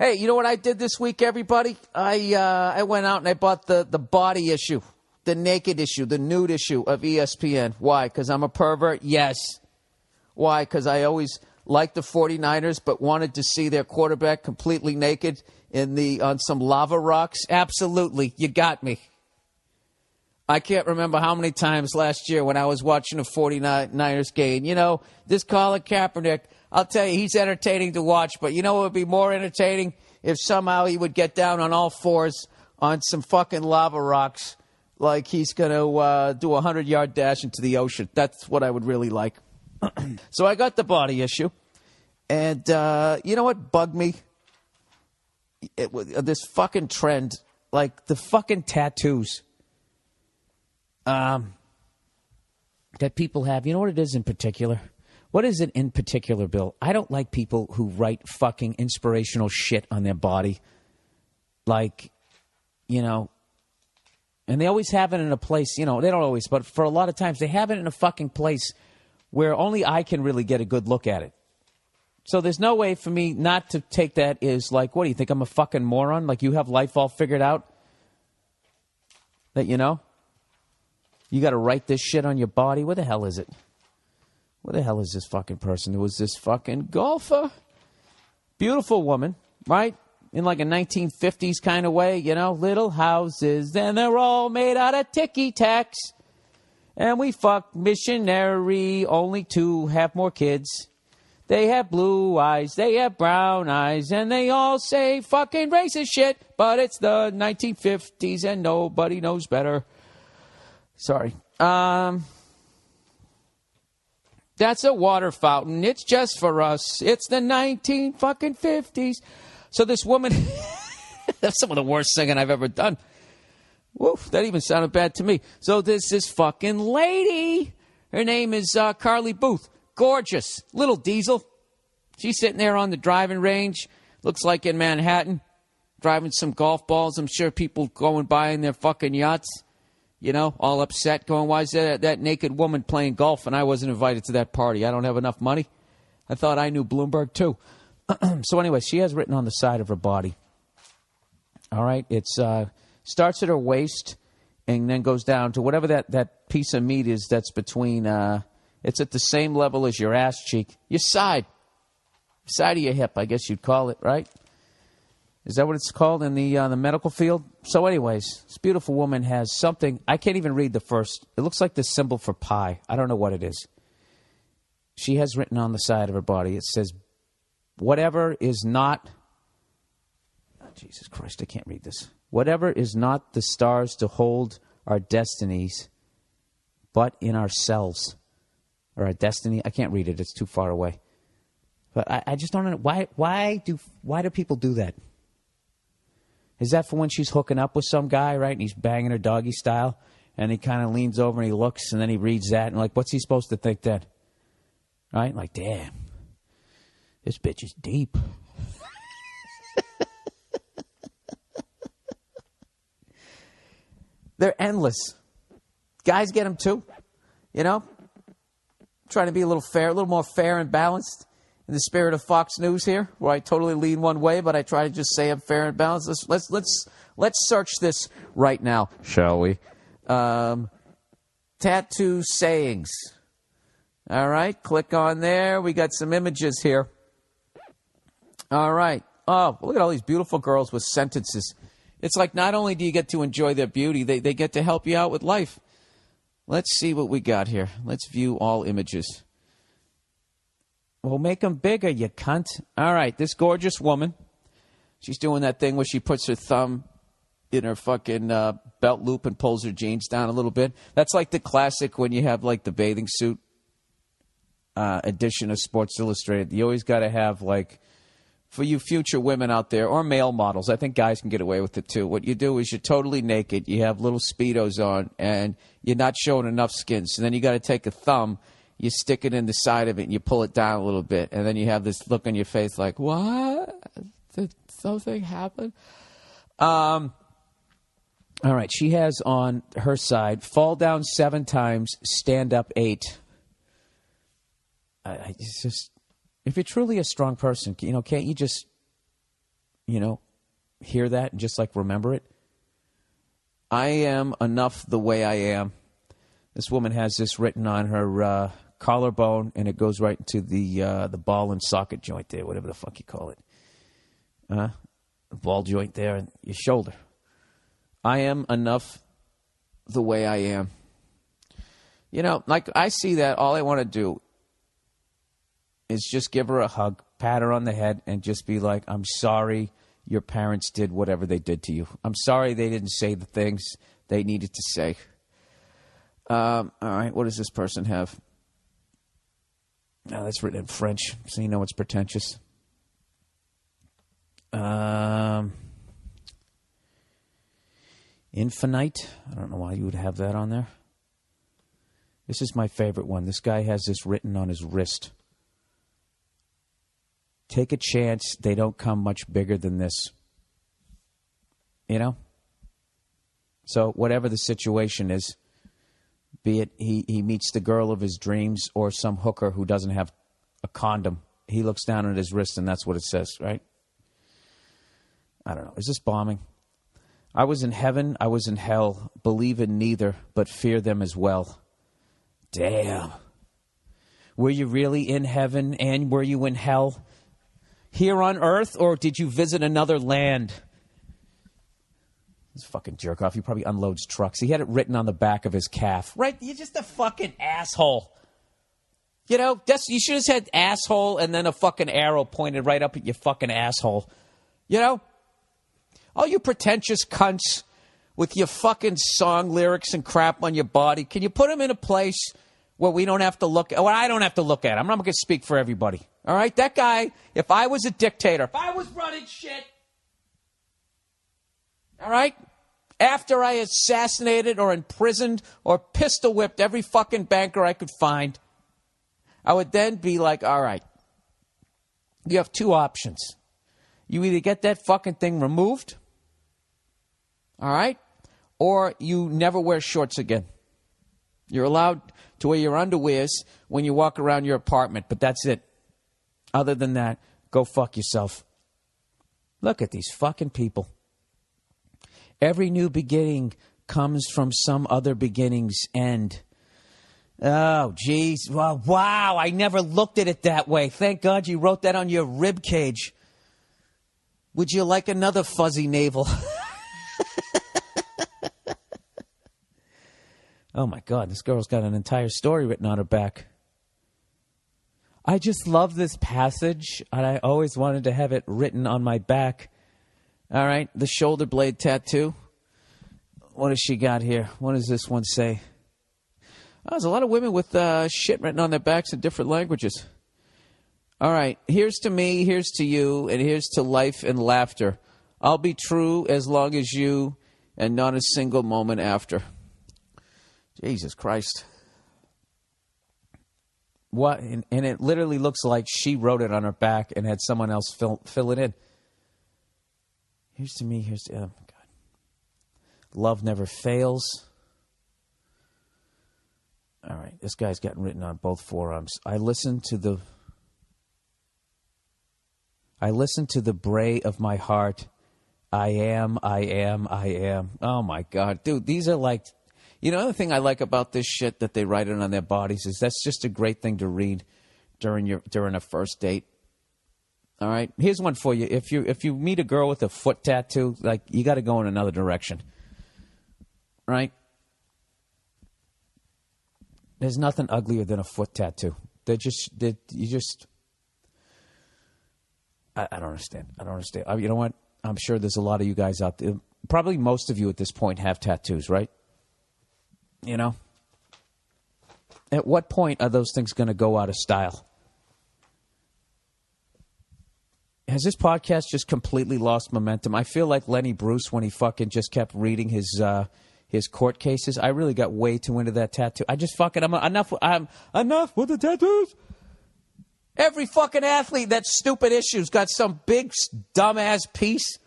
Hey, you know what I did this week, everybody? I went out and I bought the body issue, the naked issue, the nude issue of ESPN. Why? Because I'm a pervert? Yes. Why? Because I always liked the 49ers but wanted to see their quarterback completely naked on some lava rocks? Absolutely. You got me. I can't remember how many times last year when I was watching a 49ers game. You know, this Colin Kaepernick, I'll tell you, he's entertaining to watch. But you know what would be more entertaining? If somehow he would get down on all fours on some fucking lava rocks like he's going to do a 100-yard dash into the ocean. That's what I would really like. So I got the body issue. And you know what bugged me? This fucking trend, like the fucking tattoos. That people have. You know what it is in particular? What is it in particular, Bill? I don't like people who write fucking inspirational shit on their body. Like, you know, and they always have it in a place, you know, they don't always, but for a lot of times they have it in a fucking place where only I can really get a good look at it. So there's no way for me not to take that as like, what do you think, I'm a fucking moron? Like you have life all figured out? That, you know? You got to write this shit on your body. Where the hell is it? Where the hell is this fucking person? It was this fucking golfer. Beautiful woman, right? In like a 1950s kind of way, you know? Little houses, and they're all made out of ticky-tacks. And we fuck missionary only to have more kids. They have blue eyes, they have brown eyes, and they all say fucking racist shit. But it's the 1950s and nobody knows better. Sorry. That's a water fountain. It's just for us. It's the 1950s. So this woman, that's some of the worst singing I've ever done. Woof, that even sounded bad to me. So there's this fucking lady. Her name is Carly Booth. Gorgeous. Little diesel. She's sitting there on the driving range. Looks like in Manhattan. Driving some golf balls. I'm sure people going by in their fucking yachts. You know, all upset, going, why is that naked woman playing golf and I wasn't invited to that party? I don't have enough money. I thought I knew Bloomberg, too. So anyway, she has written on the side of her body. All right, it starts at her waist and then goes down to whatever that piece of meat is that's between, it's at the same level as your ass cheek. Your side of your hip, I guess you'd call it, right? Is that what it's called in the medical field? So anyways, this beautiful woman has something. I can't even read the first. It looks like the symbol for pi. I don't know what it is. She has written on the side of her body. It says, whatever is not. Oh, Jesus Christ, I can't read this. Whatever is not the stars to hold our destinies, but in ourselves. Or our destiny. I can't read it. It's too far away. But I just don't know. Why do people do that? Is that for when she's hooking up with some guy, right? And he's banging her doggy style. And he kind of leans over and he looks and then he reads that. And like, what's he supposed to think then? Right? Like, damn. This bitch is deep. They're endless. Guys get them too. You know? Trying to be a little more fair and balanced. In the spirit of Fox News here, where I totally lean one way, but I try to just say I'm fair and balanced. Let's search this right now, shall we? Tattoo sayings. All right, click on there. We got some images here. All right. Oh, look at all these beautiful girls with sentences. It's like not only do you get to enjoy their beauty, they get to help you out with life. Let's see what we got here. Let's view all images. Well, make them bigger, you cunt. All right, this gorgeous woman. She's doing that thing where she puts her thumb in her fucking belt loop and pulls her jeans down a little bit. That's like the classic when you have like the bathing suit edition of Sports Illustrated. You always got to have like, for you future women out there, or male models, I think guys can get away with it too. What you do is you're totally naked. You have little Speedos on and you're not showing enough skin. So then you got to take a thumb. You stick it in the side of it and you pull it down a little bit. And then you have this look on your face like, what? Did something happen? All right. She has on her side, fall down 7 times, stand up 8. It's just, if you're truly a strong person, you know, can't you just, hear that and just like remember it. I am enough the way I am. This woman has this written on her collarbone, and it goes right into the ball and socket joint there, whatever the fuck you call it. The ball joint there and your shoulder. I am enough the way I am. Like I see that, all I want to do is just give her a hug, pat her on the head, and just be like, I'm sorry your parents did whatever they did to you. I'm sorry they didn't say the things they needed to say. All right, what does this person have? That's written in French, so you know it's pretentious. Infinite. I don't know why you would have that on there. This is my favorite one. This guy has this written on his wrist. Take a chance. They don't come much bigger than this. So whatever the situation is, be it he meets the girl of his dreams or some hooker who doesn't have a condom, he looks down at his wrist and that's what it says, right? I don't know. Is this bombing? I was in heaven, I was in hell, believe in neither, but fear them as well. Damn. Were you really in heaven and were you in hell? Here on earth, or did you visit another land? This fucking jerk off. He probably unloads trucks. He had it written on the back of his calf. Right? You're just a fucking asshole. You should have said asshole and then a fucking arrow pointed right up at your fucking asshole. All you pretentious cunts with your fucking song lyrics and crap on your body, can you put them in a place where we don't have to look at, well, I don't have to look at it. I'm not going to speak for everybody. All right? That guy, if I was a dictator, if I was running shit, all right? After I assassinated or imprisoned or pistol whipped every fucking banker I could find, I would then be like, all right, you have two options. You either get that fucking thing removed, all right, or you never wear shorts again. You're allowed to wear your underwears when you walk around your apartment, but that's it. Other than that, go fuck yourself. Look at these fucking people. Every new beginning comes from some other beginning's end. Oh, jeez. Wow, I never looked at it that way. Thank God you wrote that on your rib cage. Would you like another fuzzy navel? Oh, my God, this girl's got an entire story written on her back. I just love this passage, and I always wanted to have it written on my back. All right, the shoulder blade tattoo. What has she got here? What does this one say? Oh, there's a lot of women with shit written on their backs in different languages. All right, here's to me, here's to you, and here's to life and laughter. I'll be true as long as you, and not a single moment after. Jesus Christ. What? And it literally looks like she wrote it on her back and had someone else fill it in. Here's to me, here's to... Oh, my God. Love never fails. All right, this guy's gotten written on both forearms. I listen to the bray of my heart. I am. Oh, my God. Dude, these are like... You know, the thing I like about this shit that they write it on their bodies is that's just a great thing to read during a first date. All right? Here's one for you. If you meet a girl with a foot tattoo, like, you got to go in another direction. Right? There's nothing uglier than a foot tattoo. I don't understand. You know what? I'm sure there's a lot of you guys out there. Probably most of you at this point have tattoos, right? You know? At what point are those things going to go out of style? Has this podcast just completely lost momentum? I feel like Lenny Bruce when he fucking just kept reading his court cases. I really got way too into that tattoo. I'm enough with the tattoos. Every fucking athlete that's stupid issue's got some big dumbass piece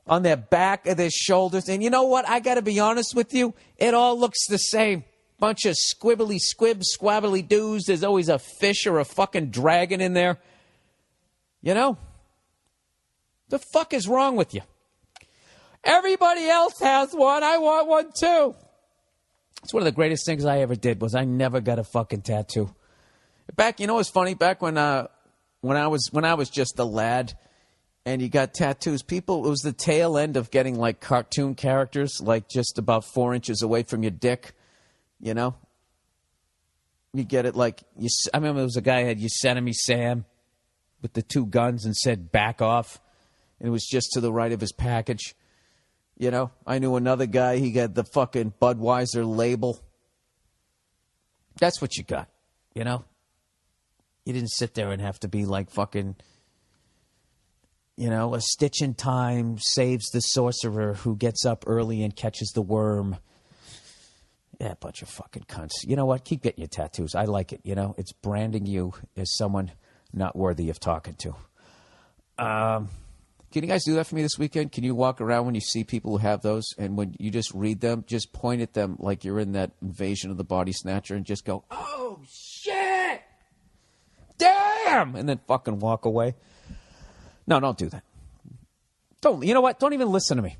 on their back or their shoulders. And you know what? I got to be honest with you. It all looks the same. Bunch of squibbly squibs, squabbly doos. There's always a fish or a fucking dragon in there. You know? The fuck is wrong with you? Everybody else has one. I want one too. It's one of the greatest things I ever did was I never got a fucking tattoo. Back, you know what's funny? Back when I was just a lad and you got tattoos, it was the tail end of getting like cartoon characters, like just about 4 inches away from your dick, you know? You get it like, I remember there was a guy who had Yosemite Sam with the 2 guns and said back off. And it was just to the right of his package. You know, I knew another guy, he got the fucking Budweiser label. That's what you got, you know? You didn't sit there and have to be like fucking, you know, a stitch in time saves the sorcerer who gets up early and catches the worm. Yeah, bunch of fucking cunts. You know what? Keep getting your tattoos. I like it, you know? It's branding you as someone not worthy of talking to. Can you guys do that for me this weekend? Can you walk around when you see people who have those, and when you just read them, just point at them like you're in that Invasion of the Body Snatcher and just go, oh, shit! Damn! And then fucking walk away. No, don't do that. You know what? Don't even listen to me.